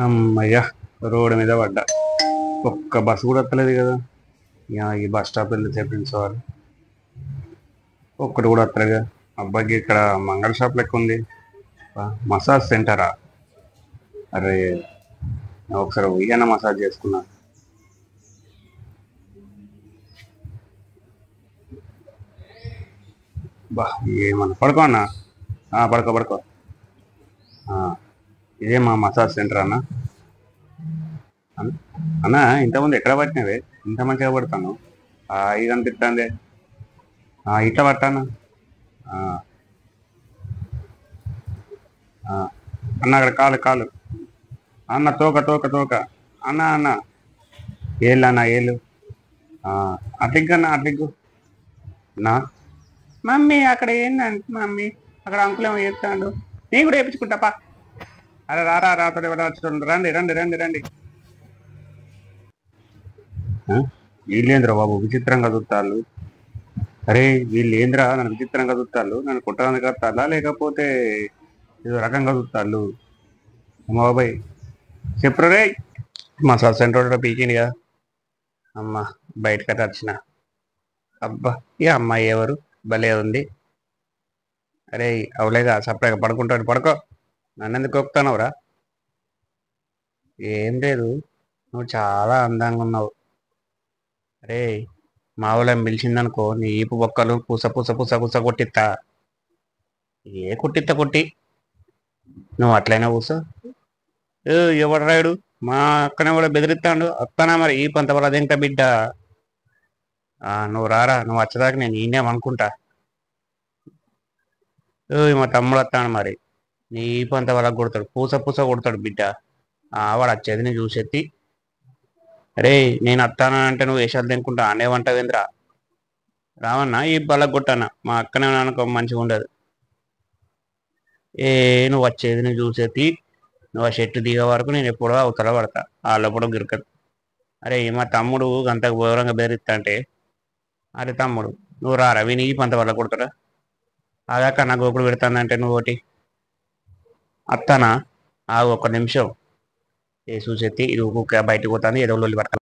అమ్మయ్య, రోడ్డు మీద పడ్డా. ఒక్క బస్సు కూడా వస్తలేదు కదా. ఈ బస్ స్టాప్ ఎంతసేపు నిల్చోవాలి? ఒక్కటి కూడా వస్తలేదుగా. అబ్బాయికి ఇక్కడ మంగళ షాప్ లెక్క ఉంది. మసాజ్ సెంటరా? అరే, నేను ఒకసారి ఉయ్యాన మసాజ్ చేసుకున్నా. బా, ఏమన్నా పడుకో అన్న. పడుకో పడుకో. ఇదే మా మసాజ్ సెంటర్ అన్న. అన్న, ఇంతకుముందు ఎక్కడ పట్టినవే? ఇంత మంచిగా పడతాను. ఇది అనిపిస్తుంది. ఇట్లా పట్టాను. అన్న, అక్కడ కాలు కాలు అన్న, తోక తోక తోక అన్న అన్న, ఏళ్ళు అన్న, ఏళ్ళు. అట్లిగ్గన్నా, అట్లిగ్గు నా. మమ్మీ అక్కడ ఏంటంటే, మమ్మీ అక్కడ అంకుల్ ఏమో చేస్తాడు. నేను కూడా వేయించుకుంటాపా. అరే రారా, రాత్రి వచ్చి రండి రండి రండి రండి. వీళ్ళేంద్ర బాబు విచిత్రంగా చూస్తారు? అరే, వీళ్ళు ఏంద్రా నన్ను విచిత్రంగా చూస్తారు? నన్ను కుట్టాలని కట్టాలా లేకపోతే ఏదో రకంగా చూస్తారు? అమ్మ బాబాయ్, చెప్పరు రే. Massage centre పీకిండిగా. అమ్మ, బయటకట్ట వచ్చిన. అబ్బా, ఈ అమ్మాయి ఎవరు? భలే ఉంది. అరే, అవలేగా సపరేట్గా పడుకుంటాడు. పడుకో. నన్ను ఎందుకు ఒప్పుతానవురా? ఏం లేదు, నువ్వు చాలా అందంగా ఉన్నావు. అరే, మా వాళ్ళని పిలిచిందనుకో, నీ ఈపు బొక్కలు పూస పూస పూస పూస కొట్టిస్తా. కొట్టిస్తా కొట్టి. నువ్వు అట్లయినా కూసో. ఎవడు రాయుడు? మా అక్కనే కూడా బెదిరిస్తాడు. వస్తానా మరి ఈ పంత వల్ల అదేంట బిడ్డ. నువ్వు రారా, నువ్వు వచ్చేదాకా నేను ఈయనేమనుకుంటా. మా తమ్ముడు వస్తాను మరి. నీ పంత వల్ల కొడతాడు, పూస పూస కొడతాడు బిడ్డ. వాడు వచ్చేది నేను చూసేది. అరే, నేను వస్తానంటే నువ్వు వేషాలు తినుకుంటా అనేవంటావేంద్రా? రావన్నా ఈ బలకు కొట్టానా? మా అక్కనే అనుకో మంచిగా ఉండదు. నువ్వు వచ్చేది నేను చూసేది. నువ్వు ఆ చెట్టు దిగే వరకు నేను ఎప్పుడో అవతల పడతా. వాళ్ళప్పుడు గిరకదు. అరే, మా తమ్ముడు అంత ఘోరంగా బెదిరిస్తా అంటే. అరే తమ్ముడు, నువ్వు రారా, విని ఈ పంత వల్ల కొడతాడా? అదాక నా గోకుడు పెడతానంటే నువ్వు ఒకటి అత్తానా? ఒక్క నిమిషం. చూసేది ఇది ఊరికే బయటకు పోతాను, ఏదో పడతా.